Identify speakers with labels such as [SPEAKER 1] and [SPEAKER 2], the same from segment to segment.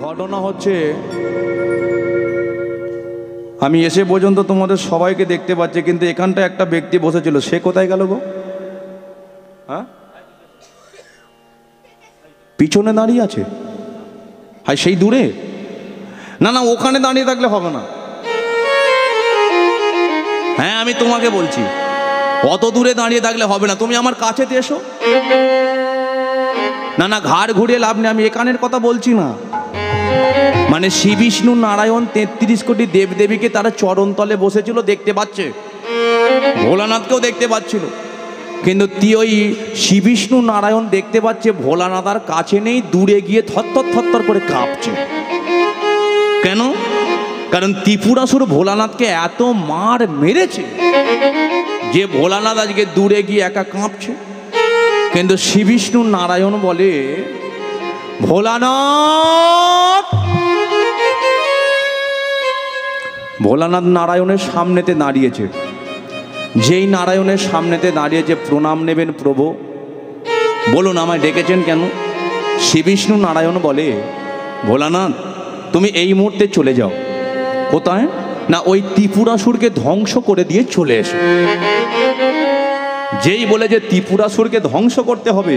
[SPEAKER 1] ঘটনা হচ্ছে, আমি এসে পর্যন্ত তোমাদের সবাইকে দেখতে পাচ্ছি, কিন্তু এখানটায় একটা ব্যক্তি বসেছিল, সে কোথায় গেল গো? হ্যাঁ, পিছনে দাঁড়িয়ে আছে। হাই, সেই দূরে? না না, ওখানে দাঁড়িয়ে থাকলে হবে না। হ্যাঁ, আমি তোমাকে বলছি, অত দূরে দাঁড়িয়ে থাকলে হবে না, তুমি আমার কাছেতে এসো। না না, ঘাড় ঘুরিয়ে লাভ নেই, আমি এখানের কথা বলছি না। মানে শ্রী বিষ্ণু নারায়ণ 33 কোটি দেবদেবীকে তারা চরণতলে বসেছিল, দেখতে পাচ্ছে, ভোলানাথকেও দেখতে পাচ্ছিল, কিন্তু ওই শ্রী বিষ্ণু নারায়ণ দেখতে পাচ্ছে ভোলানাথ আর কাছে নেই, দূরে গিয়ে থরথর থরথর করে কাঁপছে। কেন? কারণ ত্রিপুরাসুর ভোলানাথকে এত মার মেরেছে যে ভোলানাথ আজকে দূরে গিয়ে একা কাঁপছে। কিন্তু শ্রী বিষ্ণু নারায়ণ বলে, ভোলানাথ। ভোলানাথ নারায়ণের সামনেতে দাঁড়িয়েছে। যেই নারায়ণের সামনেতে দাঁড়িয়েছে, প্রণাম নেবেন প্রভু, বলুন আমায় ডেকেছেন কেন? শ্রী বিষ্ণু নারায়ণ বলে, ভোলানাথ তুমি এই মুহূর্তে চলে যাও। কোথায়? না, ওই ত্রিপুরাসুরকে ধ্বংস করে দিয়ে চলে এসো। যেই বলে যে ত্রিপুরাসুরকে ধ্বংস করতে হবে,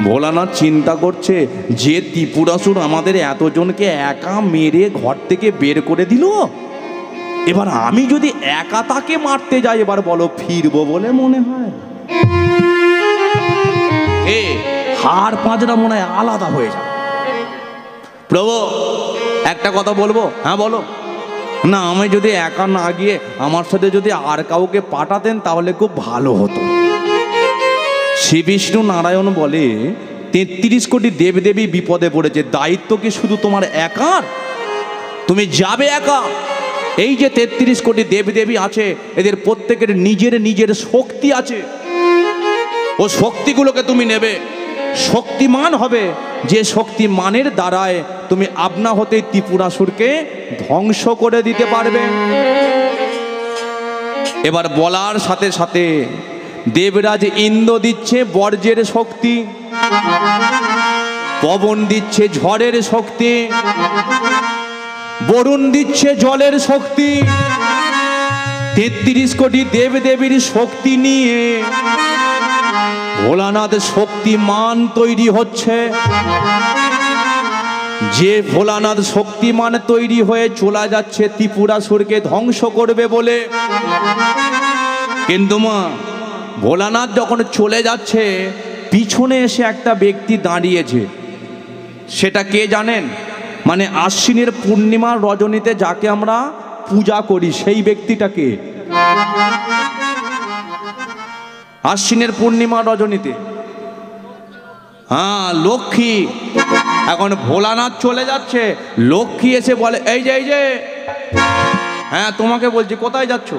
[SPEAKER 1] ভোলানাথ চিন্তা করছে যে ত্রিপুরাসুর আমাদের এতজনকে একা মেরে ঘর থেকে বের করে দিল, এবার আমি যদি একা তাকে মারতে যাই, এবার বলো ফিরবো বলে মনে হয়? হাড় পাঁজরা মনে হয় আলাদা হয়ে যায়। প্রভু একটা কথা বলবো? হ্যাঁ বলো। না, আমি যদি একা না গিয়ে আমার সাথে যদি আর কাউকে পাঠাতেন তাহলে খুব ভালো হতো। শ্রী বিষ্ণু নারায়ণ বলে, 33 কোটি দেবদেবী বিপদে পড়েছে, দায়িত্ব কি শুধু তোমার একার? তুমি যাবে একা? এই যে 33 কোটি দেবদেবী আছে, এদের প্রত্যেকের নিজের নিজের শক্তি আছে, ও শক্তিগুলোকে তুমি নেবে, শক্তিমান হবে, যে শক্তিমানের দ্বারায় তুমি আপনা হতেই ত্রিপুরাসুরকে ধ্বংস করে দিতে পারবে। এবার বলার সাথে সাথে দেবরাজ ইন্দ্র দিচ্ছে বর্জ্যের শক্তি, পবন দিচ্ছে ঝড়ের শক্তি, বরুণ দিচ্ছে জলের শক্তি। 33 কোটি দেবদেবীর শক্তি নিয়ে ভোলানাথ শক্তিমান তৈরি হচ্ছে। যে ভোলানাথ শক্তিমান তৈরি হয়ে চলে যাচ্ছে ত্রিপুরাসুরকে ধ্বংস করবে বলে। কিন্তু মা, ভোলানাথ যখন চলে যাচ্ছে, পিছনে এসে একটা ব্যক্তি দাঁড়িয়েছে। সেটা কে জানেন? মানে আশ্বিনের পূর্ণিমার রজনীতে যাকে আমরা পূজা করি, সেই ব্যক্তিটাকে। আশ্বিনের পূর্ণিমা রজনীতে, হ্যাঁ, লক্ষ্মী। এখন ভোলানাথ চলে যাচ্ছে, লক্ষ্মী এসে বলে, এই যে এই যে, হ্যাঁ তোমাকে বলছি, কোথায় যাচ্ছ?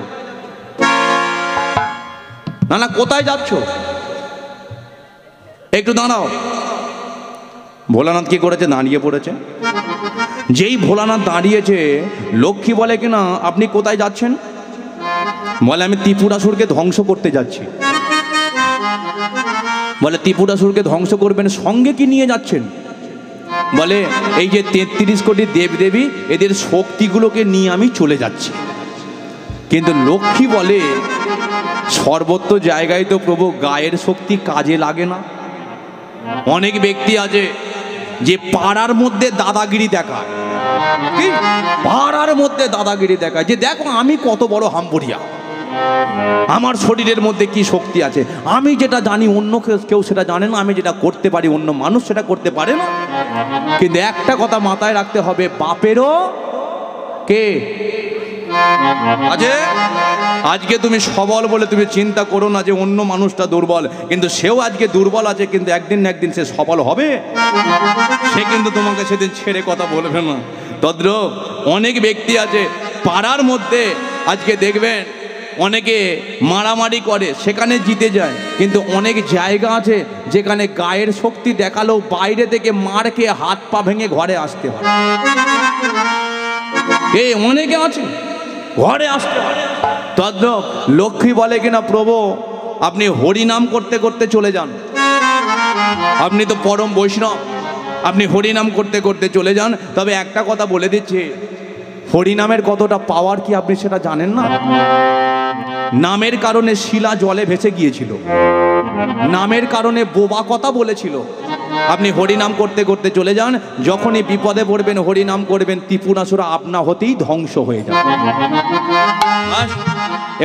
[SPEAKER 1] না না, কোথায় যাচ্ছ? একটু দাঁড়াও। ভোলানাথ কি করেছে? দাঁড়িয়ে পড়েছে। যেই ভোলানাথ দাঁড়িয়েছে, লক্ষ্মী বলে কিনা, আপনি কোথায় যাচ্ছেন? বলে, আমি ত্রিপুরাসুরকে ধ্বংস করতে যাচ্ছি। বলে, ত্রিপুরাসুরকে ধ্বংস করবেন, সঙ্গে কি নিয়ে যাচ্ছেন? বলে, এই যে 33 কোটি দেবদেবী, এদের শক্তিগুলোকে নিয়ে আমি চলে যাচ্ছি। কিন্তু লক্ষ্মী বলে, সর্বত্র জায়গায় তো প্রভু গায়ের শক্তি কাজে লাগে না। অনেক ব্যক্তি আছে যে পাড়ার মধ্যে দাদাগিরি দেখায়, পাড়ার মধ্যে দাদাগিরি দেখায়, যে দেখো আমি কত বড় হাম্বুড়িয়া, আমার শরীরের মধ্যে কি শক্তি আছে, আমি যেটা জানি অন্য কেউ সেটা জানে না, আমি যেটা করতে পারি অন্য মানুষ সেটা করতে পারে না। কিন্তু একটা কথা মাথায় রাখতে হবে, বাপেরও কে আছে? আজকে তুমি সবল বলে তুমি চিন্তা করো না যে অন্য মানুষটা দুর্বল, কিন্তু সেও আজকে দুর্বল আছে, কিন্তু একদিন না একদিন সে সবল হবে। সে কিন্তু তোমাকে সেদিন ছেড়ে কথা বলবে না। তদ্রূপ অনেক ব্যক্তি আছে পাড়ার মধ্যে, আজকে দেখবেন অনেকে মারামারি করে, সেখানে জিতে যায়, কিন্তু অনেক জায়গা আছে যেখানে গায়ের শক্তি দেখালেও বাইরে থেকে মার খেয়ে হাত পা ভেঙে ঘরে আসতে হয়। এই অনেকে আছে ঘরে আসতে হয়। তদ্রূপ লক্ষ্মী বলে কিনা, প্রভু আপনি হরিনাম করতে করতে চলে যান, আপনি তো পরম বৈষ্ণব, আপনি হরিনাম করতে করতে চলে যান। তবে একটা কথা বলে দিচ্ছি, হরিনামের কতটা পাওয়ার কি আপনি সেটা জানেন না? নামের কারণে শিলা জলে ভেসে গিয়েছিল, নামের কারণে বোবা কথা বলেছিল। আপনি হরিনাম করতে করতে চলে যান, যখনই বিপদে পড়বেন হরিনাম করবেন, ত্রিপুরাসুর আপনা হতেই ধ্বংস হয়ে যাবে।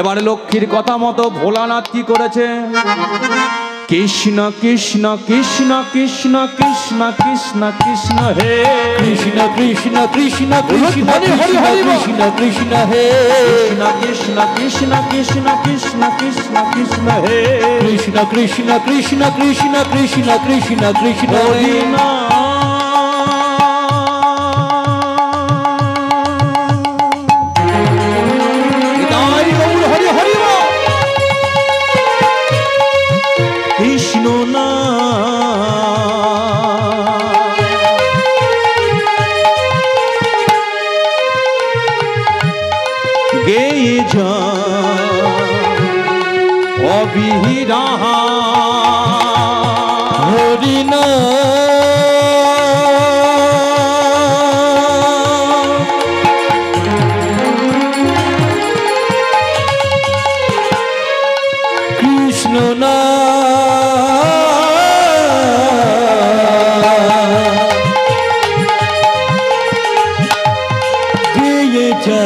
[SPEAKER 1] এবারে লক্ষ্মীর কথা মতো ভোলানাথ কি করেছে? কৃষ্ণ কৃষ্ণ কৃষ্ণ কৃষ্ণ কৃষ্ণ কৃষ্ণ কৃষ্ণ হে
[SPEAKER 2] কৃষ্ণ কৃষ্ণ কৃষ্ণ কৃষ্ণ কৃষ্ণ কৃষ্ণ হে
[SPEAKER 1] কৃষ্ণ কৃষ্ণ কৃষ্ণ কৃষ্ণ কৃষ্ণ কৃষ্ণ হে
[SPEAKER 2] কৃষ্ণ কৃষ্ণ কৃষ্ণ কৃষ্ণ কৃষ্ণ কৃষ্ণ কৃষ্ণ হে
[SPEAKER 1] কৃষ্ণ না গেয়ে যা অবিহিরা
[SPEAKER 2] হরিনা কৃষ্ণ না গেয়ে যা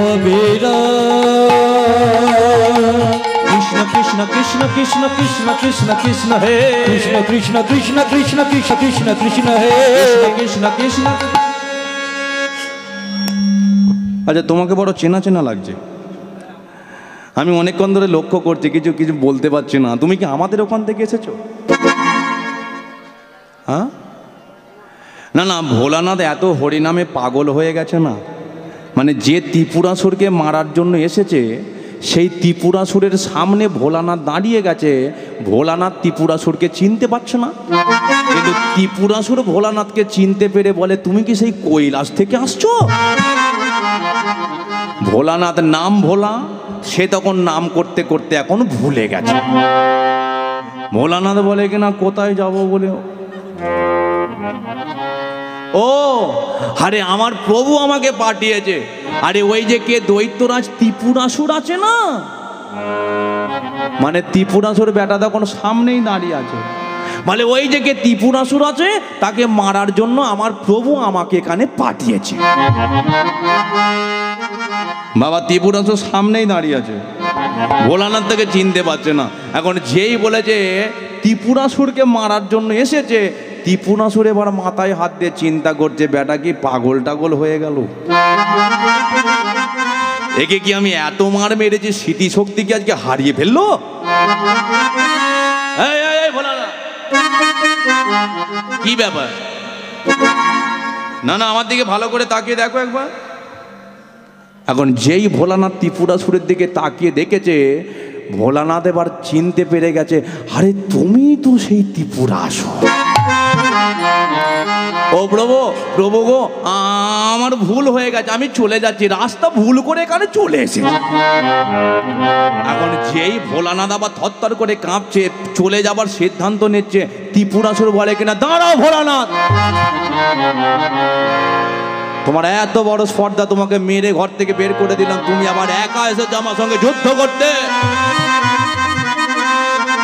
[SPEAKER 2] অবিরা
[SPEAKER 1] কৃষ্ণ কৃষ্ণ কৃষ্ণ কৃষ্ণ কৃষ্ণ কৃষ্ণ কৃষ্ণ হে
[SPEAKER 2] কৃষ্ণ কৃষ্ণ কৃষ্ণ কৃষ্ণ কৃষ্ণ কৃষ্ণ কৃষ্ণ হে
[SPEAKER 1] কৃষ্ণ কৃষ্ণ। আচ্ছা, তোমাকে বড় চেনা চেনা লাগছে। আমি অনেকক্ষণ ধরে লক্ষ্য করছি, কিছু কিছু বলতে পারছি না। তুমি কি আমাদের ওখান থেকে এসেছো? হ্যাঁ, না না, ভোলানাথ এত হরিনামে পাগল হয়ে গেছে না, মানে যে ত্রিপুরাসুরকে মারার জন্য এসেছে সেই ত্রিপুরাসুরের সামনে ভোলানাথ দাঁড়িয়ে গেছে। ভোলানাথ ত্রিপুরাসুরকে চিনতে পারছে না, কিন্তু ত্রিপুরাসুর ভোলানাথকে চিনতে পেরে বলে, তুমি কি সেই কৈলাস থেকে আসছো? ভোলানাথ নাম ভোলা, সে তখন নাম করতে করতে এখন ভুলে গেছে। ভোলানাথ বলে কিনা কোথায় যাব বলে, ও আরে আমার প্রভু আমাকে পাঠিয়েছে। আরে ওই যে কে দৈত্যরাজ ত্রিপুরাসুর আছে না, মানে ত্রিপুরাসুর বেটা তখন সামনেই দাঁড়িয়ে আছে। মানে ওই যে কে ত্রিপুরাসুর আছে তাকে মারার জন্য আমার প্রভু আমাকে এখানে পাঠিয়েছে। বাবা ত্রিপুরাসুর সামনেই দাঁড়িয়ে আছে, ভোলানাথ থেকে চিনতে পারছে না। এখন যেই বলেছে ত্রিপুরাসুরকে মারার জন্য এসেছে, ত্রিপুরাসুর এবার মাথায় হাত দিয়ে চিন্তা করছে, বেটা কি পাগল টাগল হয়ে গেল? একে কি আমি এত মার মেরেছি, স্মৃতিশক্তি কি আজকে হারিয়ে ফেললো? কি ব্যাপার? না না, আমার দিকে ভালো করে তাকিয়ে দেখো একবার। এখন যেই ভোলানাথ ত্রিপুরাসুরের দিকে তাকিয়ে দেখেছে, ভোলানাথ এবার চিনতে পেরে গেছে, আরে তুমি তো সেই ত্রিপুরাসুর। ও প্রভু, প্রভু গো, আমার ভুল হয়ে গেছে, আমি চলে যাচ্ছি, রাস্তা ভুল করে এখানে চলে এসেছি। এখন যেই ভোলানাথ আবার থরথর করে কাঁপছে, চলে যাবার সিদ্ধান্ত নিচ্ছে, ত্রিপুরাসুর বলে কিনা, দাঁড়াও ভোলানাথ, তোমার এত বড় স্পর্ধা, তোমাকে মেরে ঘর থেকে বের করে দিলাম, তুমি আবার একা এসেছো আমার সঙ্গে যুদ্ধ করতে।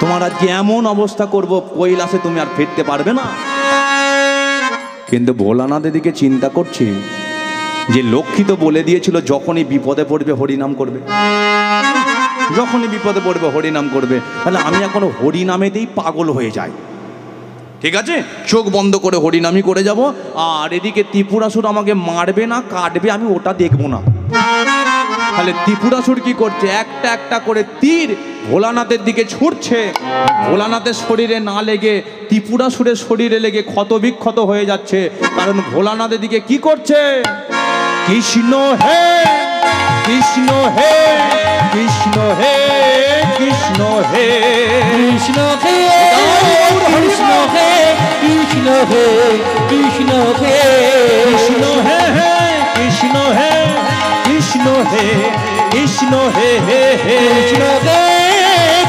[SPEAKER 1] তোমার আজকে এমন অবস্থা করব, কৈলাসে তুমি আর ফিরতে পারবে না। কিন্তু ভোলানাথ এদিকে চিন্তা করছি যে লক্ষ্মী তো বলে দিয়েছিল যখনই বিপদে পড়বে হরিনাম করবে, যখনই বিপদে পড়বে হরিনাম করবে, তাহলে আমি এখন হরিনামেতেই পাগল হয়ে যাই। ঠিক আছে, চোখ বন্ধ করে হরিনামই করে যাব। আর এদিকে ত্রিপুরাসুর আমাকে মারবে না কাটবে, আমি ওটা দেখবো না। তাহলে ত্রিপুরাসুর কি করছে, একটা একটা করে তীর ভোলানাথের দিকে ছুটছে। ভোলানাথের শরীরে না লেগে ত্রিপুরাসুরের শরীরে লেগে ক্ষত বিক্ষত হয়ে যাচ্ছে, কারণ ভোলানাথের দিকে কি করছে, কৃষ্ণ হে কৃষ্ণ হে কৃষ্ণ হে কৃষ্ণ হে
[SPEAKER 2] কৃষ্ণ হে কৃষ্ণ হে কৃষ্ণ হে কৃষ্ণ হে
[SPEAKER 1] কৃষ্ণ হে কৃষ্ণ হে কৃষ্ণ হে কৃষ্ণ হে হে হে
[SPEAKER 2] কৃষ্ণ হে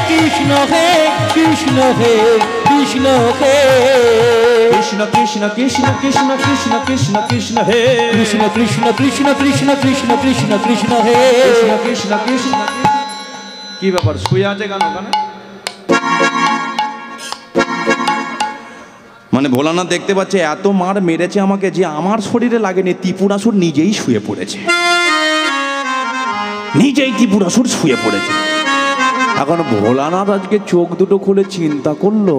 [SPEAKER 2] কৃষ্ণ হে কৃষ্ণ হে কৃষ্ণ হে
[SPEAKER 1] কৃষ্ণ কৃষ্ণ কৃষ্ণ কৃষ্ণ কৃষ্ণ কৃষ্ণ কৃষ্ণ হে
[SPEAKER 2] কৃষ্ণ কৃষ্ণ কৃষ্ণ কৃষ্ণ কৃষ্ণ কৃষ্ণ কৃষ্ণ হে
[SPEAKER 1] কৃষ্ণ কৃষ্ণ কৃষ্ণ। কি ব্যাপার শুয়ে আছে কেন ওখানে? মানে ভোলানাথ দেখতে পাচ্ছে এত মার মেরেছে আমাকে যে আমার শরীরে লাগেনি, ত্রিপুরাসুর নিজেই শুয়ে পড়েছে, নিজেই ত্রিপুরাসুর শুয়ে পড়েছে। এখন ভোলানাথ আজকে চোখ দুটো খুলে চিন্তা করলো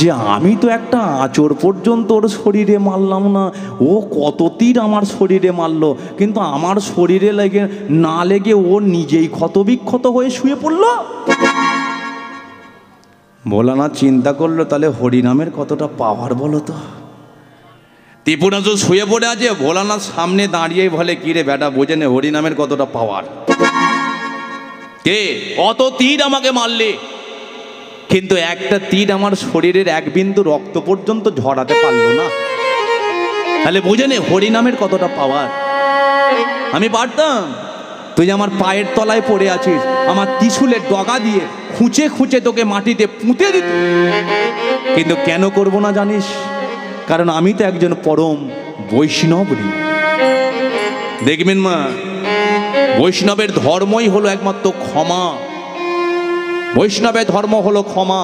[SPEAKER 1] যে আমি তো একটা আঁচড় পর্যন্ত ওর শরীরে মারলাম না, ও কত তীর আমার শরীরে মারলো, কিন্তু আমার শরীরে লেগে না লেগে ও নিজেই ক্ষতবিক্ষত হয়ে শুয়ে পড়লো। ভোলানাথ চিন্তা করলো তাহলে হরিনামের কতটা পাওয়ার বলো তো। ত্রিপুরাসুর শুয়ে পড়ে আছে, ভোলানাথ সামনে দাঁড়িয়ে বলে কি রে বেটা বোঝে নে হরিনামের কতটা পাওয়ার। কে অত তীর আমাকে মারলে, কিন্তু একটা তীর আমার শরীরের এক বিন্দু রক্ত পর্যন্ত ঝরাতে পারলো না, তাহলে বুঝে নে হরিনামের কতটা পাওয়ার। আমি পারতাম, তুই আমার পায়ের তলায় পড়ে আছিস, আমার ত্রিশূলের ডগা দিয়ে খুঁচে খুঁচে তোকে মাটিতে পুঁতে দিত, কিন্তু কেন করব না জানিস? কারণ আমি তো একজন পরম বৈষ্ণব। দেখবেন মা, বৈষ্ণবের ধর্মই হলো একমাত্র ক্ষমা, বৈষ্ণবের ধর্ম হলো ক্ষমা।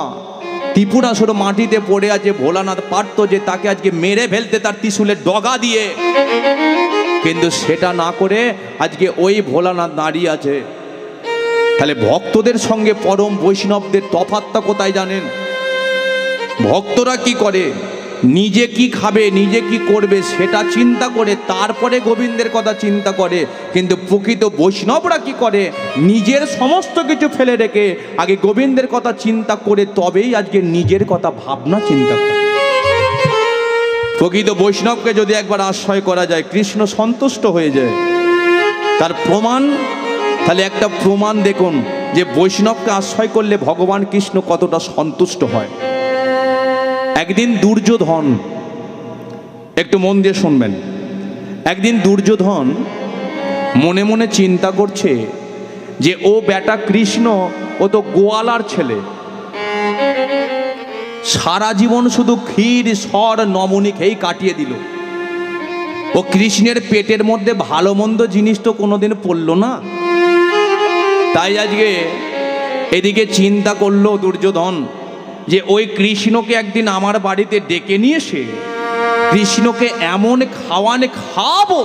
[SPEAKER 1] ত্রিপুরাসুর মাটিতে পড়ে আছে, ভোলানাথ পারত যে তাকে আজকে মেরে ফেলতে তার ত্রিশূলের ডগা দিয়ে, কিন্তু সেটা না করে আজকে ওই ভোলানাথ দাঁড়িয়ে আছে। তাহলে ভক্তদের সঙ্গে পরম বৈষ্ণবদের তফাৎটা কোথায় জানেন? ভক্তরা কি করে, নিজে কি খাবে নিজে কি করবে সেটা চিন্তা করে তারপরে গোবিন্দের কথা চিন্তা করে, কিন্তু প্রকৃত বৈষ্ণবরা কি করে, নিজের সমস্ত কিছু ফেলে রেখে আগে গোবিন্দের কথা চিন্তা করে তবেই আজকে নিজের কথা ভাবনা চিন্তা করে। প্রকৃত বৈষ্ণবকে যদি একবার আশ্রয় করা যায় কৃষ্ণ সন্তুষ্ট হয়ে যায়। তার প্রমাণ, তাহলে একটা প্রমাণ দেখুন যে বৈষ্ণবকে আশ্রয় করলে ভগবান কৃষ্ণ কতটা সন্তুষ্ট হয়। একদিন দুর্যোধন, একটু মন দিয়ে শুনবেন, একদিন দুর্যোধন মনে মনে চিন্তা করছে যে ও বেটা কৃষ্ণ ও তো গোয়ালার ছেলে, সারা জীবন শুধু ক্ষীর সর নমনি খেয়েই কাটিয়ে দিল, ও কৃষ্ণের পেটের মধ্যে ভালো মন্দ জিনিস তো কোনোদিন পড়লো না। তাই আজকে এদিকে চিন্তা করলো দুর্যোধন যে ওই কৃষ্ণকে একদিন আমার বাড়িতে ডেকে নিয়ে এসে কৃষ্ণকে এমন খাওয়াবো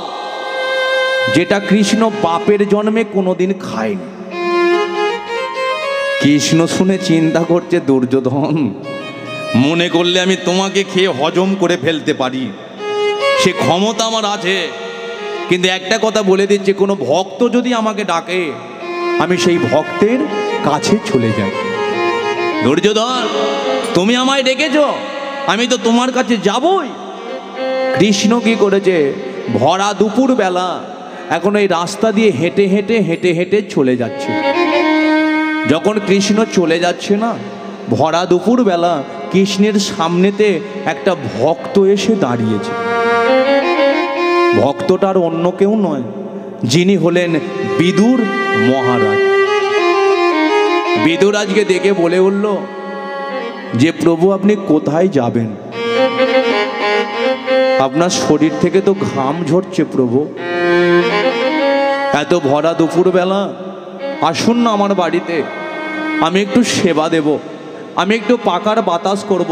[SPEAKER 1] যেটা কৃষ্ণ বাপের জন্মে কোনোদিন খায়নি। কৃষ্ণ শুনে চিন্তা করছে দুর্যোধন মনে করলে আমি তোমাকে খেয়ে হজম করে ফেলতে পারি, সে ক্ষমতা আমার আছে, কিন্তু একটা কথা বলে দিচ্ছে, কোনো ভক্ত যদি আমাকে ডাকে আমি সেই ভক্তের কাছে চলে যাই। দুর্যোধন তুমি আমায় ডেকেছ, আমি তো তোমার কাছে যাবই। কৃষ্ণ কি করেছে, ভরা দুপুর বেলা এখন এই রাস্তা দিয়ে হেঁটে হেঁটে হেঁটে হেঁটে চলে যাচ্ছে। যখন কৃষ্ণ চলে যাচ্ছে না, ভরা দুপুর বেলা কৃষ্ণের সামনেতে একটা ভক্ত এসে দাঁড়িয়েছে। ভক্তটার অন্য কেউ নয়, যিনি হলেন বিদুর মহারাজ। বিদুর আজকে দেখে বলে উঠল যে প্রভু আপনি কোথায় যাবেন? আপনার শরীর থেকে তো ঘাম ঝরছে প্রভু, এত ভরা দুপুর বেলা আসুন না আমার বাড়িতে, আমি একটু সেবা দেব, আমি একটু পাকার বাতাস করব,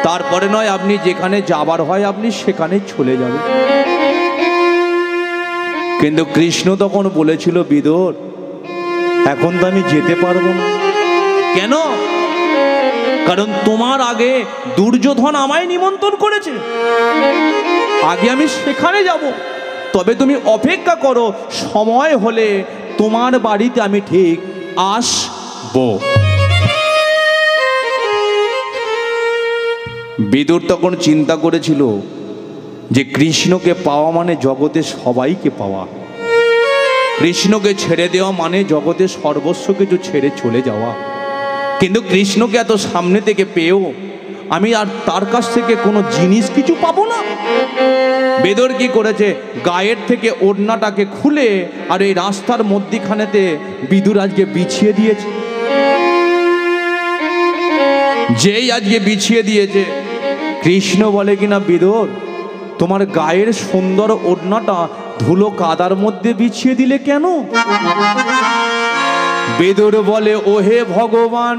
[SPEAKER 1] তারপরে নয় আপনি যেখানে যাবার হয় আপনি সেখানে চলে যাবেন। কিন্তু কৃষ্ণ তখন বলেছিল বিদুর এখন তো আমি যেতে পারবো না। কেন? কারণ তোমার আগে দুর্যোধন আমায় নিমন্ত্রণ করেছে, আগে আমি সেখানে যাব, তবে তুমি অপেক্ষা করো, সময় হলে তোমার বাড়িতে আমি ঠিক আসবো। বিদুর তখন চিন্তা করেছিল যে কৃষ্ণকে পাওয়া মানে জগতে সবাইকে পাওয়া, কৃষ্ণকে ছেড়ে দেওয়া মানে জগতে সর্বস্ব কিছু ছেড়ে চলে যাওয়া। কিন্তু কৃষ্ণকে এত সামনে থেকে পেয়েও আমি আর তার কাছ থেকে কোনো জিনিস কিছু পাবো না। বেদর কি করেছে, গায়ের থেকে ওড়নাটাকে খুলে আর এই রাস্তার মধ্যখানেতে বিদুর আজকে বিছিয়ে দিয়েছে। যেই আজকে বিছিয়ে দিয়েছে, কৃষ্ণ বলে কিনা বিদুর, তোমার গায়ের সুন্দর ওড়নাটা ধুলো কাদার মধ্যে বিছিয়ে দিলে কেন? বিদুর বলে, ওহে ভগবান,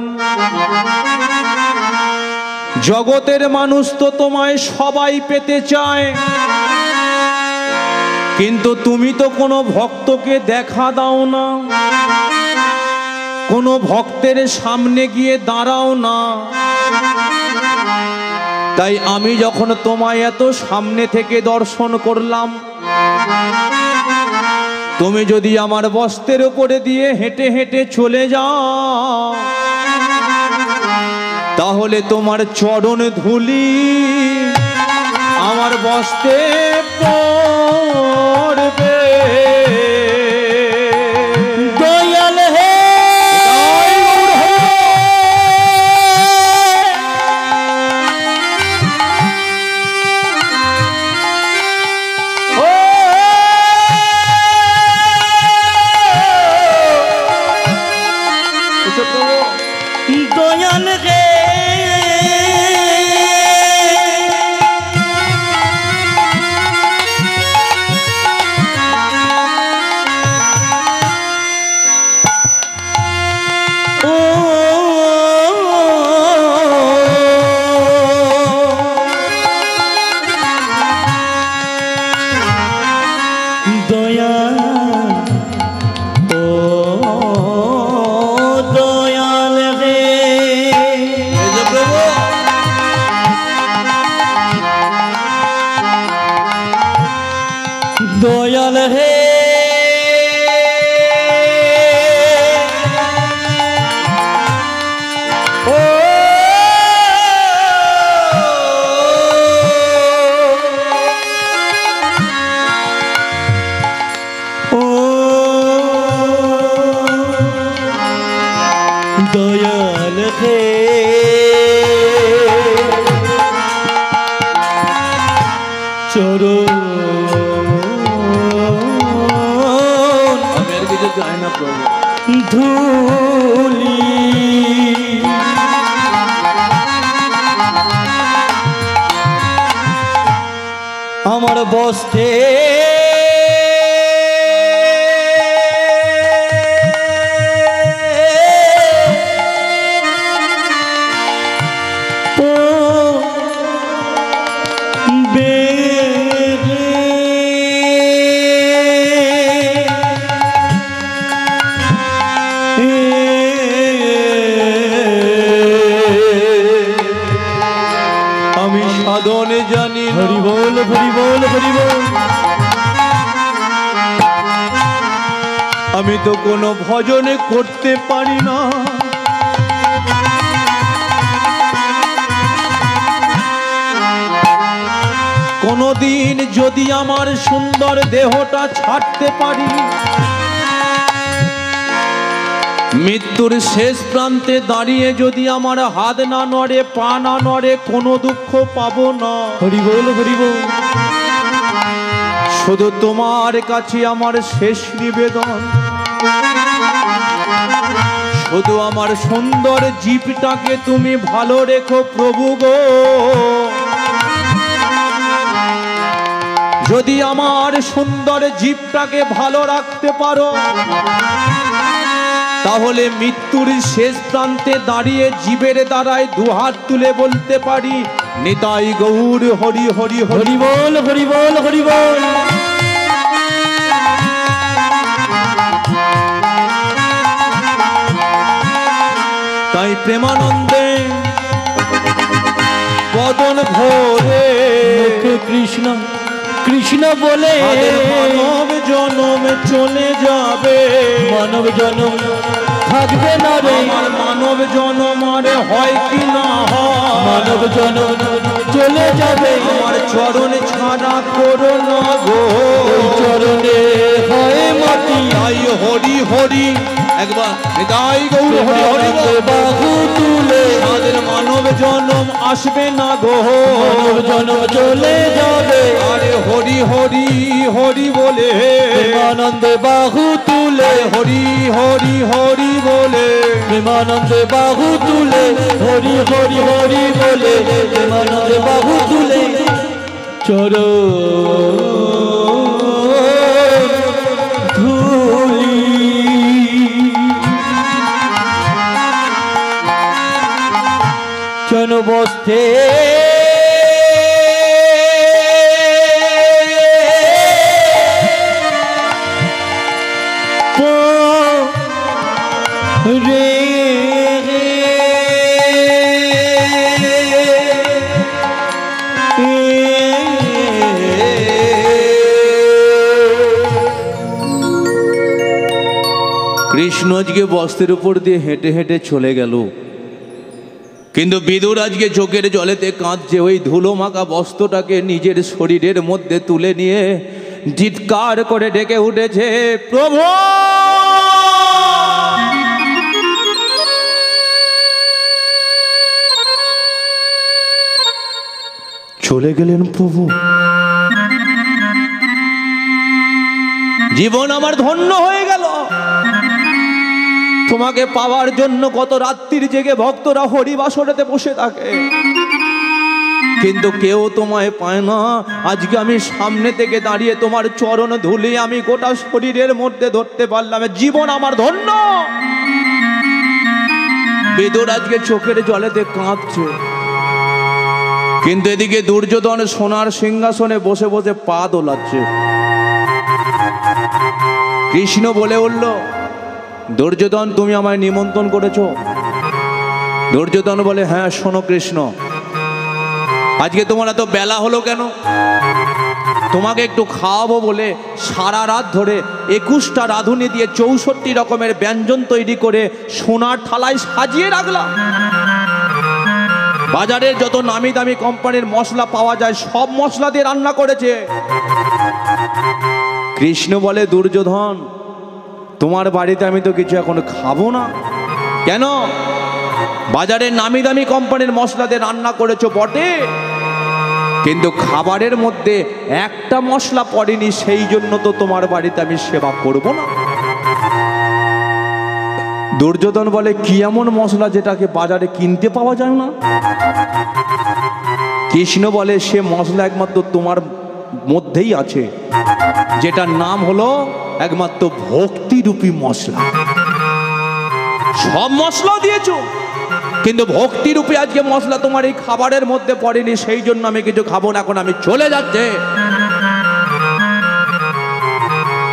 [SPEAKER 1] জগতের মানুষ তো তোমায় সবাই পেতে চায়, কিন্তু তুমি তো কোনো ভক্তকে দেখা দাও না, কোনো ভক্তের সামনে গিয়ে দাঁড়াও না। তাই আমি যখন তোমায় এত সামনে থেকে দর্শন করলাম, তুমি যদি আমার বস্ত্রের উপরে দিয়ে হেঁটে হেঁটে চলে যাও, তাহলে তোমার চরণ ধুলি আমার বস্ত্রে পড়বে।
[SPEAKER 2] দয়াল হে দয়াল হে দয়াল হে ও দয়াল হে চরণ ধুলি আমার বস্ত্রে
[SPEAKER 1] আমি সাধনে জানি
[SPEAKER 2] হরি বল হরি বল হরি বল।
[SPEAKER 1] আমি তো কোনো ভজনে করতে পারি না, কোনদিন যদি আমার সুন্দর দেহটা ছাড়তে পারি, মৃত্যুর শেষ প্রান্তে দাঁড়িয়ে যদি আমার হাত না নড়ে, পা না নড়ে, কোনো দুঃখ পাবো না।
[SPEAKER 2] হরি বল হরি বল।
[SPEAKER 1] শুধু তোমার কাছে আমার শেষ নিবেদন, শুধু আমার সুন্দর জীবটাকে তুমি ভালো রেখো প্রভু গো। যদি আমার সুন্দর জীবটাকে ভালো রাখতে পারো, তাহলে মৃত্যুর শেষ প্রান্তে দাঁড়িয়ে জীবের দ্বারায় দুহাত তুলে বলতে পারি, নিতাই গৌর হরি হরি হরি
[SPEAKER 2] বল হরি বল হরি বল।
[SPEAKER 1] তাই প্রেমানন্দে বদন ভরে
[SPEAKER 2] কৃষ্ণ কৃষ্ণ বলে
[SPEAKER 1] মানব জনম চলে যাবে,
[SPEAKER 2] মানব জনম থাকবে না রে।
[SPEAKER 1] আমার মানব জনম আর হয় কি না হয়,
[SPEAKER 2] মানব জনম চলে যাবে।
[SPEAKER 1] আমার চরণ ছাড়া করো না গো,
[SPEAKER 2] চরণে হয় মাটি।
[SPEAKER 1] তাই হরি হরি একবার নিতাই গৌর হরি হরি
[SPEAKER 2] বাহু তুলে
[SPEAKER 1] তাদের মানব জনম আসবে না গো,
[SPEAKER 2] মানব জনম চলে যাবে।
[SPEAKER 1] আরে হরি হরি হরি বলে
[SPEAKER 2] আনন্দে বাহু তুলে
[SPEAKER 1] হরি হরি হরি বলে
[SPEAKER 2] প্রেমানন্দে বাহু তুলে হরি হরি হরি বলে প্রেমানন্দে বাহু তুলে চরণ ধুলি চনবস্তে রে
[SPEAKER 1] কৃষ্ণ আজকে বস্ত্রের উপর দিয়ে হেঁটে হেঁটে চলে গেল, কিন্তু বিদুর আজকে চোখের জলেতে কাঁদছে। ওই ধুলো মাখা বস্ত্রটাকে নিজের শরীরের মধ্যে তুলে নিয়ে চিৎকার করে ডেকে উঠেছে, প্রভু চলে গেলেন প্রভু, জীবন আমার ধন্য হয়ে গেল। তোমাকে পাওয়ার জন্য কত রাত্রির জেগে ভক্তরা হরিবাসরেতে বসে থাকে, কিন্তু কেউ তোমায় পায় না। আজকে আমি সামনে থেকে দাঁড়িয়ে তোমার চরণ ধুলি আমি গোটা শরীরের মধ্যে ধরতে পারলাম, জীবন আমার ধন্য। বিদুর আজকে চোখের জলেতে কাঁদছে, কিন্তু এদিকে দুর্যোধন সোনার সিংহাসনে বসে বসে পা দোলাচ্ছে। কৃষ্ণ বলে উঠল, দুর্যোধন তুমি আমায় নিমন্ত্রণ করেছো? দুর্যোধন বলে, হ্যাঁ শোনো কৃষ্ণ, আজকে তোমার এত বেলা হলো কেন? তোমাকে একটু খাওয়াবো বলে সারা রাত ধরে 21টা রাঁধুনি দিয়ে 64 রকমের ব্যঞ্জন তৈরি করে সোনার থালায় সাজিয়ে রাখলাম। বাজারের যত নামি দামি কোম্পানির মশলা পাওয়া যায় সব মশলা দিয়ে রান্না করেছে। কৃষ্ণ বলে, দুর্যোধন তোমার বাড়িতে আমি তো কিছু এখন খাবো না। কেন? বাজারের নামি দামি কোম্পানির মশলা দিয়ে রান্না করেছো বটে, কিন্তু খাবারের মধ্যে একটা মশলা পড়েনি, সেই জন্য তো তোমার বাড়িতে আমি সেবা করব না। দুর্যোধন বলে, কি এমন মশলা যেটাকে বাজারে কিনতে পাওয়া যায় না? কৃষ্ণ বলে, সে মশলা একমাত্র তোমার মধ্যেই আছে, যেটার নাম হলো একমাত্র ভক্তিরূপী মশলা। সব মশলা দিয়েছো, কিন্তু ভক্তিরূপী আজকে মশলা তোমার এই খাবারের মধ্যে পড়েনি, সেই জন্য আমি কিছু খাবো না, এখন আমি চলে যাচ্ছে।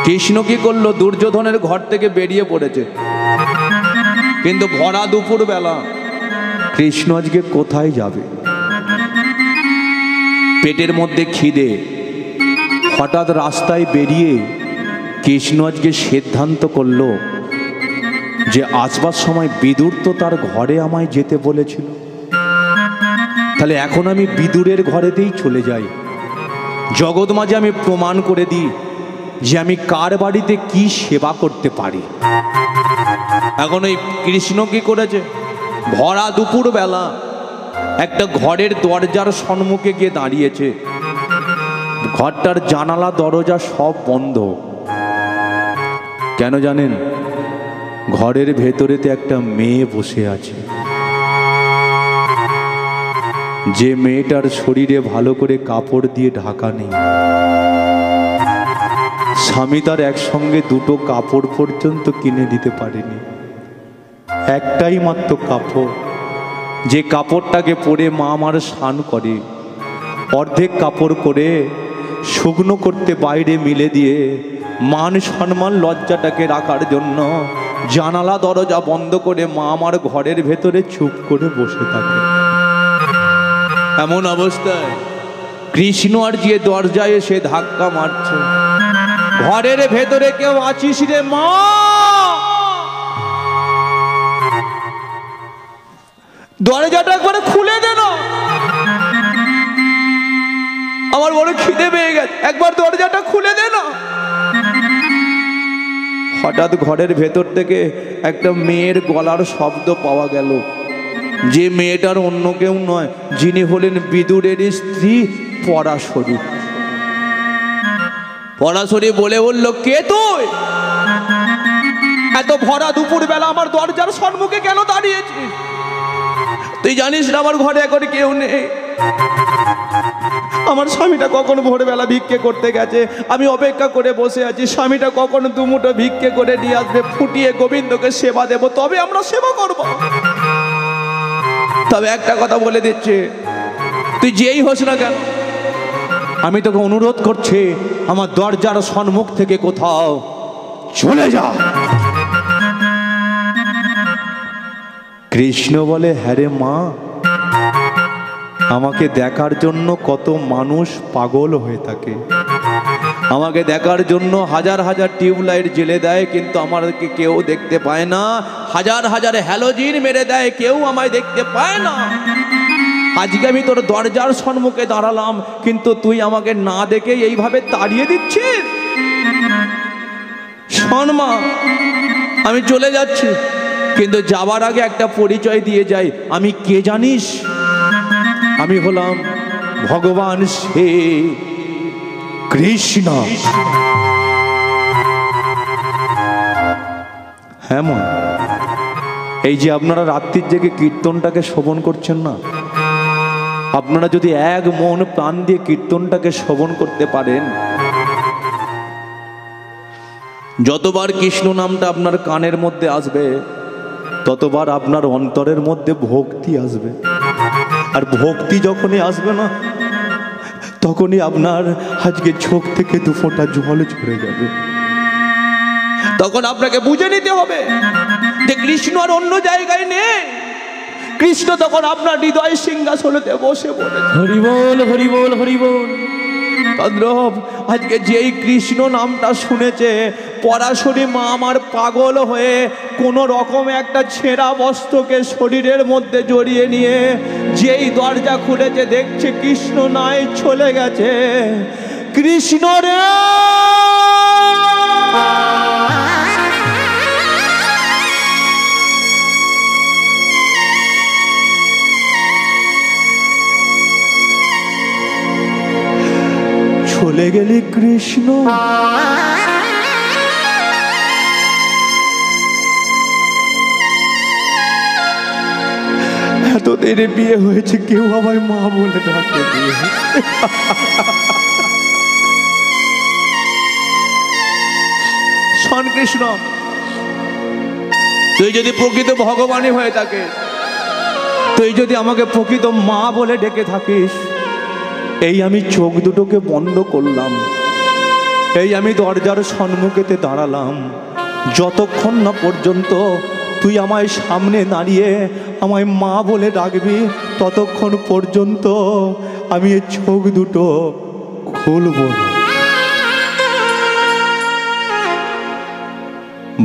[SPEAKER 1] কৃষ্ণ কি করলো? দুর্যোধনের ঘর থেকে বেরিয়ে পড়েছে, কিন্তু ভরা দুপুর বেলা কৃষ্ণ আজকে কোথায় যাবে? পেটের মধ্যে খিদে, হঠাৎ রাস্তায় বেরিয়ে কৃষ্ণ আজকে সিদ্ধান্ত করলো যে আসবার সময় বিদুর তো তার ঘরে আমায় যেতে বলেছিল, তাহলে এখন আমি বিদুরের ঘরেতেই চলে যাই। জগৎ মাঝে আমি প্রমাণ করে দিই যে আমি কার বাড়িতে কি সেবা করতে পারি। এখন ওই কৃষ্ণ কি করেছে? ভরা দুপুর বেলা একটা ঘরের দরজার সম্মুখে গিয়ে দাঁড়িয়েছে। ঘরটার জানালা দরজা সব বন্ধ। কেন জানেন? ঘরের ভেতরেতে একটা মেয়ে বসে আছে, যে মেয়েটার শরীরে ভালো করে কাপড় দিয়ে ঢাকা নেই। স্বামী তার একসঙ্গে দুটো কাপড় পর্যন্ত কিনে দিতে পারেনি। একটাই মাত্র কাপড়, যে কাপড়টাকে পরে মা আমার স্নান করে, অর্ধেক কাপড় করে শুকনো করতে বাইরে মিলে দিয়ে মান সম্মান লজ্জাটাকে রাখার জন্য জানালা দরজা বন্ধ করে মা আমার ঘরের ভেতরে চুপ করে বসে থাকে। এমন অবস্থায় কৃষ্ণ আর যে দরজায় এসে ধাক্কা মারছে, ঘরের ভেতরে কেউ আছিস রে মা? দরজাটা একবারে খুলে দে না, আমার বড় খিদে পেয়ে গেছে, একবার দরজাটা খুলে দে না। হঠাৎ ঘরের ভেতর থেকে একটা মেয়ের গলার শব্দ পাওয়া গেল, যে মেয়েটার অন্য কেউ নয়, যিনি হলেন বিদুরের স্ত্রী পরাশরী। পরাশরী বলে বলল, কে তুই? এত ভরা দুপুর বেলা আমার দরজার সম্মুখে কেন দাঁড়িয়েছিস? তুই জানিস না আমার ঘরে এখন কেউ নেই। আমার স্বামীটা কখন ভোরবেলা ভিক্ষে করতে গেছে, আমি অপেক্ষা করে বসে আছি স্বামীটা কখন দুমুঠো ভিক্ষে করে নিয়ে আসবে, ফুটিয়ে গোবিন্দকে সেবা দেব, তবে আমরা সেবা করব। তবে একটা কথা বলে দিচ্ছি, তুই যেই হোস না কেন, আমি তোকে অনুরোধ করছি আমার দরজার সম্মুখ থেকে কোথাও চলে যা। কৃষ্ণ বলে, হ্যাঁ রে মা, আমাকে দেখার জন্য কত মানুষ পাগল হয়ে থাকে, আমাকে দেখার জন্য হাজার হাজার টিউবলাইট জ্বেলে দেয়, কিন্তু আমাকে কেউ দেখতে পায় না। হাজার হাজার হ্যালোজিন মেরে দেয়, কেউ আমায় দেখতে পায় না। আজকে আমি তোর দরজার সম্মুখে দাঁড়ালাম, কিন্তু তুই আমাকে না দেখে এইভাবে তাড়িয়ে দিচ্ছিস। শোন মা, আমি চলে যাচ্ছি, কিন্তু যাবার আগে একটা পরিচয় দিয়ে যাই। আমি কে জানিস? আমি হলাম ভগবান শ্রী কৃষ্ণ। হ্যাঁ মা, এই যে আপনারা রাত্রির জেগে কীর্তনটাকে শ্রবণ করছেন না, আপনারা যদি এক মন প্রাণ দিয়ে কীর্তনটাকে শ্রবণ করতে পারেন, যতবার কৃষ্ণ নামটা আপনার কানের মধ্যে আসবে, ততবার আপনার অন্তরের মধ্যে ভক্তি আসবে। আর ভক্তি যখনই আসবে না, তখনই আপনার আজকে চোখ থেকে দু ফোঁটা জল ঝরে যাবে। তখন আপনাকে বুঝে নিতে হবে যে কৃষ্ণ আর অন্য জায়গায় নেই। কৃষ্ণ তখন আপনার হৃদয় সিংহাসনেতে বসে পড়েছে।
[SPEAKER 2] হরি বল, হরি বল, হরি বল।
[SPEAKER 1] তদ্রূপ আজকে যেই কৃষ্ণ নামটা শুনেছে, পরাশরী মা আমার পাগল হয়ে কোনো রকম একটা ছেঁড়া বস্ত্রকে শরীরের মধ্যে জড়িয়ে নিয়ে যেই দরজা খুলেছে, দেখছে কৃষ্ণ নাই, চলে গেছে। কৃষ্ণ রে, চলে গেলি কৃষ্ণ। এতদিন বিয়ে হয়েছে, কেউ আমায় মা বলে ডাকে দিয়ে। শোন কৃষ্ণ, তুই যদি প্রকৃত ভগবানই হয়ে থাকিস, তুই যদি আমাকে প্রকৃত মা বলে ডেকে থাকিস, এই আমি চোখ দুটোকে বন্ধ করলাম, এই আমি দরজার সম্মুখেতে দাঁড়ালাম, যতক্ষণ না পর্যন্ত তুই আমায় সামনে দাঁড়িয়ে আমায় মা বলে ডাকবি, ততক্ষণ পর্যন্ত আমি এই চোখ দুটো খুলব না।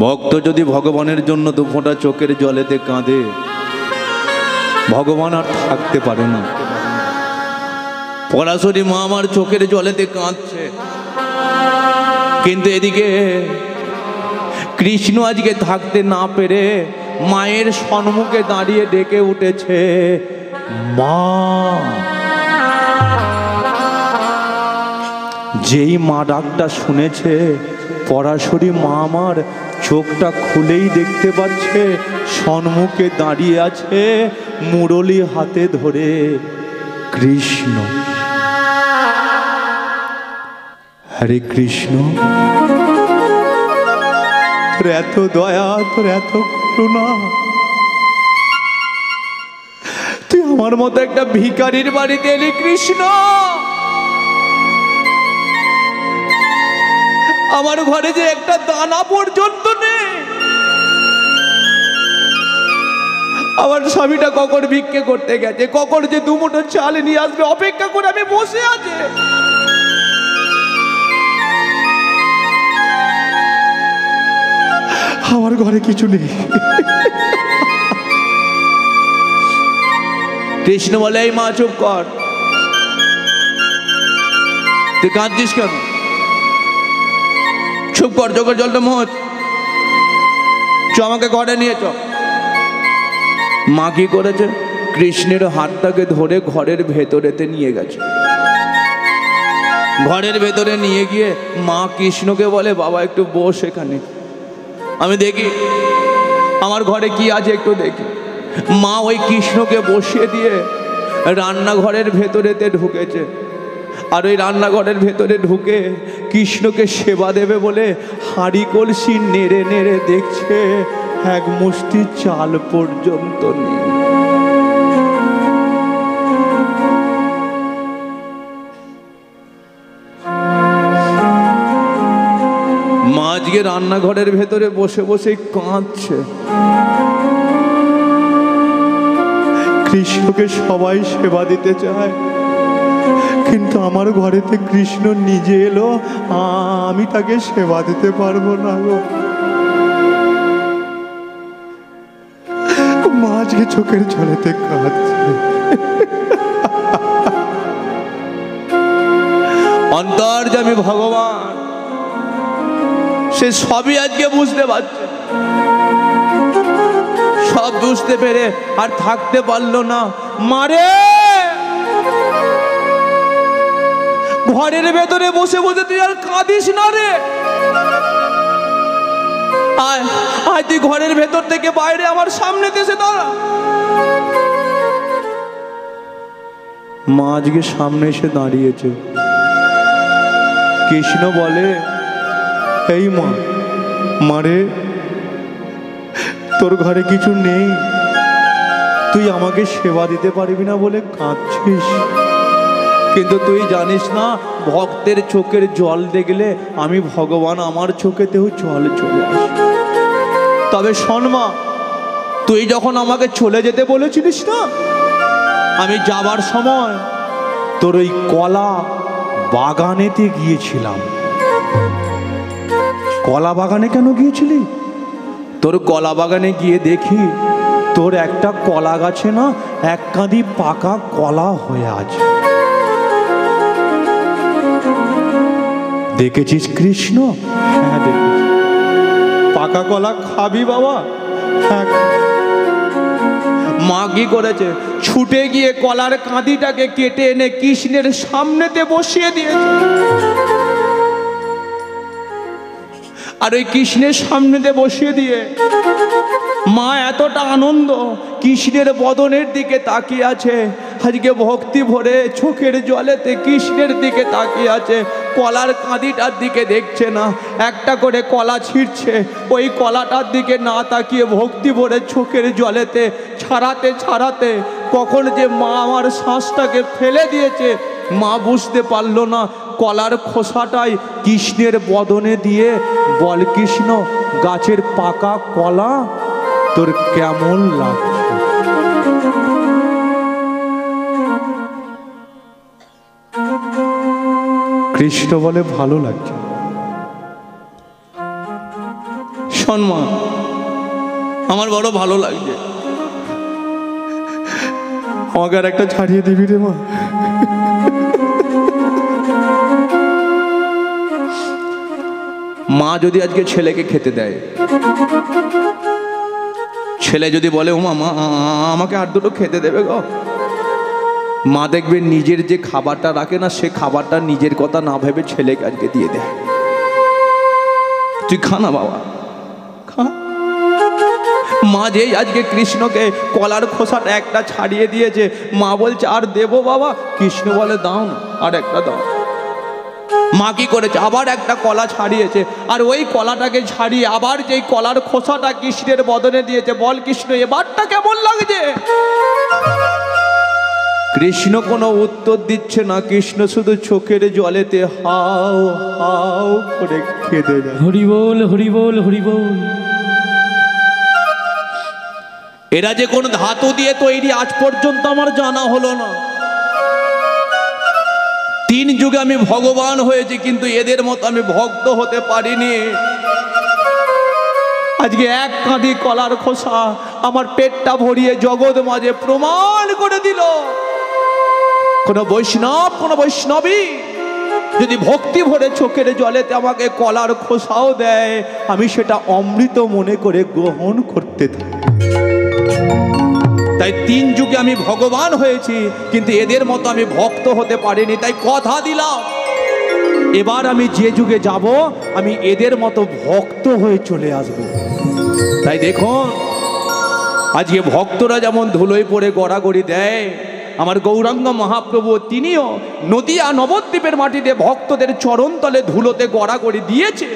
[SPEAKER 1] ভক্ত যদি ভগবানের জন্য দু ফোঁটা চোখের জলেতে কাঁদে, ভগবান আর থাকতে পারে না। পরাশরী মা আমার চোখের জলেতে কাঁদছে, কিন্তু এদিকে কৃষ্ণ আজকে থাকতে না পেরে মায়ের সম্মুখে দাঁড়িয়ে ডেকে উঠেছে, মা। যেই মা ডাকটা শুনেছে, পরাশরী মা আমার চোখটা খুলেই দেখতে পাচ্ছে সম্মুখে দাঁড়িয়ে আছে মুরলী হাতে ধরে কৃষ্ণ। হরে কৃষ্ণ, তোর এত দয়া, তোর এত করুণা, তুই আমার মতো একটা ভিখারির বাড়িতে এলি কৃষ্ণ। আমার ঘরে যে একটা দানা পর্যন্ত নেই, আমার স্বামীটা কখন ভিক্ষে করতে গেছে, কখন যে দুমুঠো চাল নিয়ে আসবে অপেক্ষা করে আমি বসে আছি। আমার ঘরে কিছু নেই। কৃষ্ণ বলে, এই মা চুপ কর, তুই কাঁদছিস কেন? চুপ কর, চোখের জলটা মোচ, চ আমাকে ঘরে নিয়ে চ। মা কি করেছে? কৃষ্ণের হাতটাকে ধরে ঘরের ভেতরেতে নিয়ে গেছে। ঘরের ভেতরে নিয়ে গিয়ে মা কৃষ্ণকে বলে, বাবা একটু বস এখানে। আমি দেখি আমার ঘরে কি আছে একটু দেখি। মা ওই কৃষ্ণকে বসিয়ে দিয়ে রান্নাঘরের ভেতরেতে ঢুকেছে, আর ওই রান্নাঘরের ভেতরে ঢুকে কৃষ্ণকে সেবা দেবে বলে হাঁড়ি কলসি নেড়ে নেড়ে দেখছে, এক মুষ্টি চাল পর্যন্ত নেই। মা আজকে রান্নাঘরের ভেতরে বসে বসে কাঁদছে। কৃষ্ণকে সবাই সেবা দিতে চায়, কিন্তু আমার ঘরেতে কৃষ্ণ নিজে এলো, আমি তাকে সেবা দিতে পারবো না গো। মা আজকে চোখের জলেতে কাঁদছে। অন্তর্যামী ভগবান সে সবই আজকে বুঝতে পারছে, সব বুঝতে পেরে আর থাকতে পারলো না। মারে ঘরের ভেতরে বসে বসে তুই আর কাঁদিস না রে, আয় আয় তুই ঘরের ভেতর থেকে বাইরে আমার সামনে এসে দাঁড়া। মা আজকে সামনে এসে দাঁড়িয়েছে। কৃষ্ণ বলে, এই মা, মারে তোর ঘরে কিছু নেই, তুই আমাকে সেবা দিতে পারবি না বলে কাঁদছিস, কিন্তু তুই জানিস না ভক্তের চোখের জল দেখলে আমি ভগবান আমার চোখেতেও জল চলে আসে। তবে শোন মা, তুই যখন আমাকে চলে যেতে বলেছিলিস না, আমি যাবার সময় তোর ওই কলা বাগানেতে গিয়েছিলাম। কলা বাগানে কেন গিয়েছিলি? তোর কলা বাগানে গিয়ে দেখি তোর একটা কলা গাছে না এক কাঁদি পাকা কলা হয়ে আছে। দেখেছিস কৃষ্ণ? হ্যাঁ দেখেছি। পাকা কলা খাবি বাবা? হ্যাঁ। মা কি করেছে? ছুটে গিয়ে কলার কাঁদিটাকে কেটে এনে কৃষ্ণের সামনেতে বসিয়ে দিয়েছে, আর ওই কৃষ্ণের সামনেতে বসিয়ে দিয়ে মা এতটা আনন্দ কৃষ্ণের বদনের দিকে তাকিয়ে আছে। আজকে ভক্তি ভরে চোখের জলেতে কৃষ্ণের দিকে তাকিয়ে আছে, কলার কাঁদিটার দিকে দেখছে না। একটা করে কলা ছিঁড়ছে, ওই কলাটার দিকে না তাকিয়ে ভক্তি ভরে চোখের জলেতে ছাড়াতে ছাড়াতে কখন যে মা আমার শ্বাসটাকে ফেলে দিয়েছে মা বুঝতে পারলো না। কলার খোসাটাই কৃষ্ণের বদনে দিয়ে বল, কৃষ্ণ গাছের পাকা কলা তোর কেমন লাগছে? কৃষ্ণ বলে, ভালো লাগছে। শোন মা, আমার বড় ভালো লাগছে, আমাকে আর একটা ছাড়িয়ে দিবি রে মা। মা যদি আজকে ছেলেকে খেতে দেয়, ছেলে যদি বলে ও মা আমাকে আর দুটো খেতে দেবে গো, মা দেখবে নিজের যে খাবারটা রাখে না, সে খাবারটা নিজের কথা না ভেবে ছেলেকে আজকে দিয়ে দেয়। তুই খা না বাবা, খা। মা যেই আজকে কৃষ্ণকে কলার খোসাটা একটা ছাড়িয়ে দিয়েছে, মা বলছে আর দেবো বাবা? কৃষ্ণ বলে দাও না, আর একটা দাও। মা কি করেছে? আবার একটা কলা ছাড়িয়েছে, আর ওই কলাটাকে ছাড়িয়ে আবার যেই কলার খোসাটা কৃষ্ণের বদনে দিয়েছে। বল কৃষ্ণ এবারটা কেমন লাগছে? কৃষ্ণ কোনো উত্তর দিচ্ছে না, কৃষ্ণ শুধু চোখের জলেতে হাও হাও করে কেঁদে যায়।
[SPEAKER 2] হরি বল, হরি বল, হরি বল।
[SPEAKER 1] এরা যে কোন ধাতু দিয়ে তৈরি আজ পর্যন্ত আমার জানা হলো না। 3 যুগে আমি ভগবান হয়েছি, কিন্তু এদের মতো আমি ভক্ত হতে পারিনি। আজকে এক কাঁদি কলার খোসা আমার পেটটা ভরিয়ে জগৎ মাঝে প্রমাণ করে দিল, কোন বৈষ্ণব, কোন বৈষ্ণবী যদি ভক্তি ভরে চোখের জলেতে আমাকে কলার খোসাও দেয়, আমি সেটা অমৃত মনে করে গ্রহণ করতে থাকি। তাই 3 যুগে আমি ভগবান হয়েছি, কিন্তু এদের মতো আমি ভক্ত হতে পারিনি। তাই কথা দিলাম এবার আমি যে যুগে যাব আমি এদের মতো ভক্ত হয়ে চলে আসব। তাই দেখুন আজকে ভক্তরা যেমন ধুলোয় পড়ে গড়াগড়ি দেয়, আমার গৌরাঙ্গ মহাপ্রভু তিনিও নদিয়া নবদ্বীপের মাটিতে ভক্তদের চরণতলে ধুলোতে গড়াগড়ি দিয়েছে।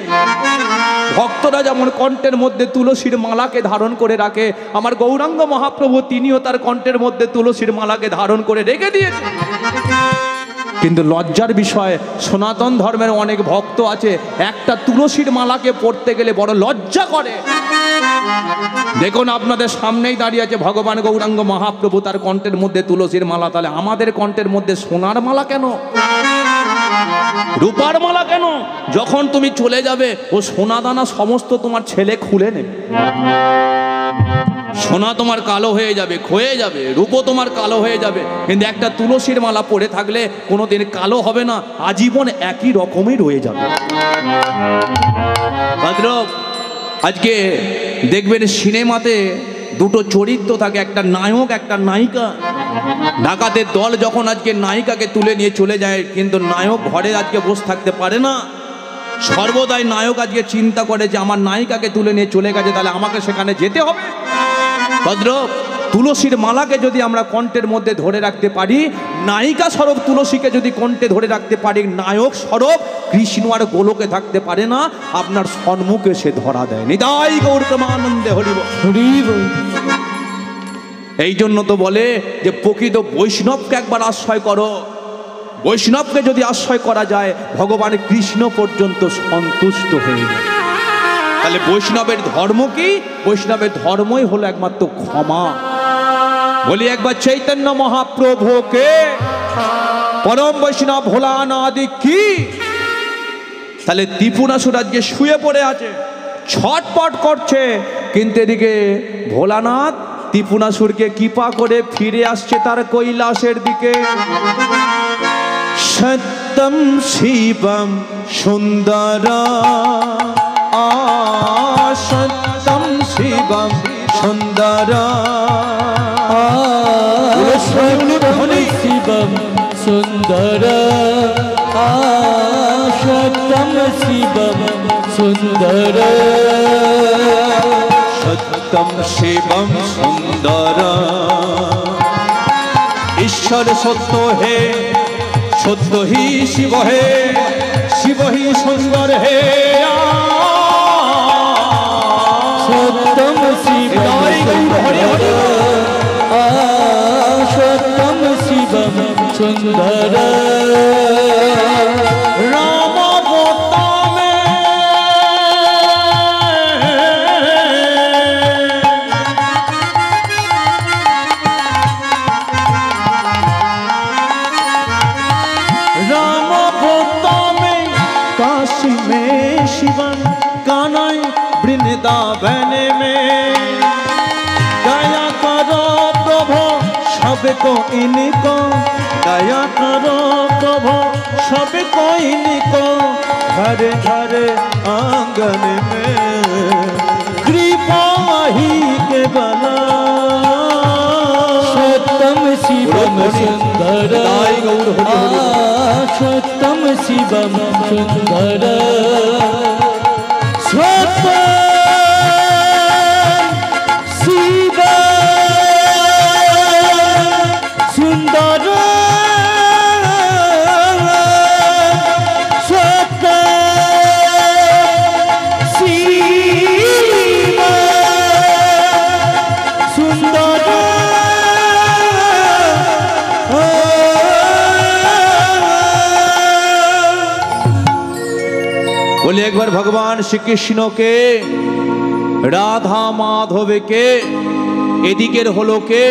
[SPEAKER 1] ভক্তরা যেমন কণ্ঠের মধ্যে তুলসীর মালাকে ধারণ করে রাখে, আমার গৌরাঙ্গ মহাপ্রভু তিনিও তার কণ্ঠের মধ্যে তুলসীর মালাকে ধারণ করে রেখে দিয়েছে। কিন্তু লজ্জার বিষয়, সনাতন ধর্মের অনেক ভক্ত আছে একটা তুলসীর মালাকে পড়তে গেলে বড় লজ্জা করে। দেখুন আপনাদের সামনেই দাঁড়িয়ে আছে ভগবান গৌরাঙ্গ মহাপ্রভু, তার কণ্ঠের মধ্যে তুলসীর মালা, তাহলে আমাদের কণ্ঠের মধ্যে সোনার মালা কেন, রূপার মালা কেন? যখন তুমি চলে যাবে ও সোনা দানা সমস্ত তোমার ছেলে খুলে নেবে। সোনা তোমার কালো হয়ে যাবে, ক্ষয়ে যাবে, রূপও তোমার কালো হয়ে যাবে, কিন্তু একটা তুলসীর মালা পরে থাকলে কোনোদিন কালো হবে না, আজীবন একই রকমই রয়ে যাবে। আজকে দেখবেন সিনেমাতে দুটো চরিত্র থাকে, একটা নায়ক একটা নায়িকা। ডাকাতের দল যখন আজকে নায়িকাকে তুলে নিয়ে চলে যায়, কিন্তু নায়ক ঘরে আজকে বসে থাকতে পারে না, সর্বদাই নায়ক আজকে চিন্তা করে যে আমার নায়িকাকে তুলে নিয়ে চলে গেছে, তাহলে আমাকে সেখানে যেতে হবে। ভদ্রব তুলসীর মালাকে যদি আমরা কণ্ঠের মধ্যে ধরে রাখতে পারি, নায়িকা স্বরূপ তুলসীকে যদি কণ্ঠে ধরে রাখতে পারি, নায়ক স্বরূপ কৃষ্ণ আর গোলকে থাকতে পারে না, আপনার সম্মুখে সে ধরা দেয়। নিতাই গৌর প্রেমানন্দে হরি বল। এই জন্য তো বলে যে প্রকৃত বৈষ্ণবকে একবার আশ্রয় করো। বৈষ্ণবকে যদি আশ্রয় করা যায়, ভগবান কৃষ্ণ পর্যন্ত সন্তুষ্ট হয়ে যায়। তাহলে বৈষ্ণবের ধর্ম কি? বৈষ্ণবের ধর্মই হলো একমাত্র ক্ষমা। বলি একবার চৈতন্য মহাপ্রভুকে, পরম বৈষ্ণব ভোলানাদি কি। তাহলে ত্রিপুরাসুর আজকে শুয়ে পড়ে আছে, ছটপট করছে, কিন্তু এদিকে ভোলানাথ ত্রিপুরাসুরকে কৃপা করে ফিরে আসছে তার কৈলাসের দিকে। সত্যম শিবম সুন্দর, সত্যম শিবম সুন্দর,
[SPEAKER 2] শিবম সুন্দর, সত্যম শিবম সুন্দর,
[SPEAKER 1] সত্যম শিবম সুন্দর। ঈশ্বর সত্য হে, সত্য হি শিব হে, শিব হি সুন্দর হে।
[SPEAKER 2] সত্যম শিবম সুন্দর, সত্যম শিবম সুন্দর,
[SPEAKER 1] রাম অবতামে রাম অবতামে काशी में शिवन कानाई वृंदावन में। दया करो प्रभु सबको इनको, दया करो प्रभु सबको इनको, घर घर आंगन में कृपा ही के बला।
[SPEAKER 2] सत्यम शिवम सुंदर, सत्यम शिवम सुंदर, सत्यम शिवम सुंदर, सत्यम शिवम सुंदर।
[SPEAKER 1] बोले एक बार भगवान श्री कृष्ण के, राधा माधव के, एदिकेर हलो के।